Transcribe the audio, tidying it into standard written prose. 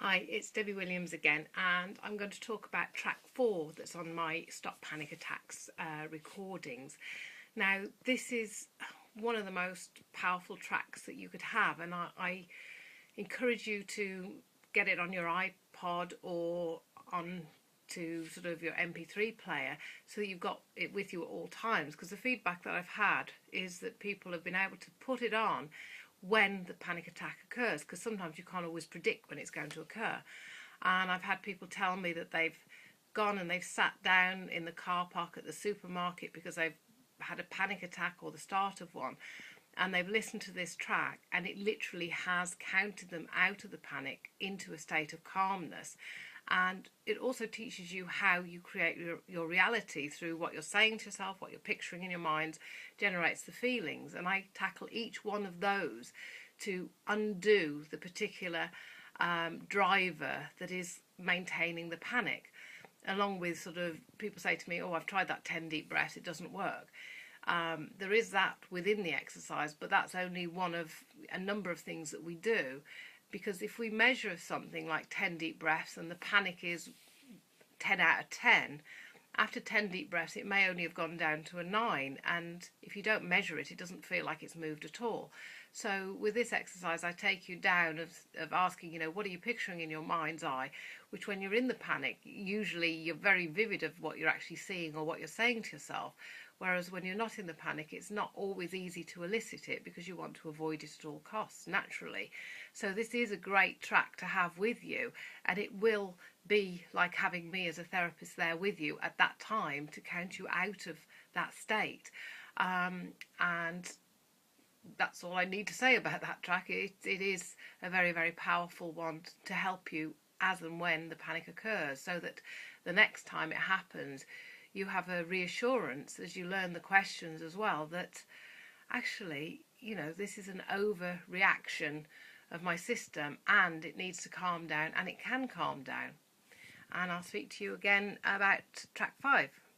Hi, it's Debbie Williams again, and I'm going to talk about track 4 that's on my Stop Panic Attacks recordings. Now, this is one of the most powerful tracks that you could have, and I encourage you to get it on your iPod or on to sort of your MP3 player so that you've got it with you at all times, because the feedback that I've had is that people have been able to put it on when the panic attack occurs, because sometimes you can't always predict when it's going to occur. And I've had people tell me that they've gone and they've sat down in the car park at the supermarket because they've had a panic attack or the start of one, and they've listened to this track and it literally has counted them out of the panic into a state of calmness. And it also teaches you how you create your reality through what you're saying to yourself, what you're picturing in your mind, generates the feelings. And I tackle each one of those to undo the particular driver that is maintaining the panic. Along with sort of, people say to me, oh, I've tried that 10 deep breaths, it doesn't work. There is that within the exercise, but that's only one of a number of things that we do. Because if we measure something like 10 deep breaths and the panic is 10 out of 10, after 10 deep breaths it may only have gone down to a 9, and if you don't measure it, it doesn't feel like it's moved at all. So with this exercise I take you down of asking, what are you picturing in your mind's eye, which when you're in the panic, usually you're very vivid of what you're actually seeing or what you're saying to yourself. Whereas when you're not in the panic, it's not always easy to elicit it because you want to avoid it at all costs, naturally. So this is a great track to have with you, and it will be like having me as a therapist there with you at that time to count you out of that state. And that's all I need to say about that track. It is a very, very powerful one to help you as and when the panic occurs, so that the next time it happens, you have a reassurance as you learn the questions as well that actually, this is an overreaction of my system and it needs to calm down, and it can calm down. And I'll speak to you again about track 5.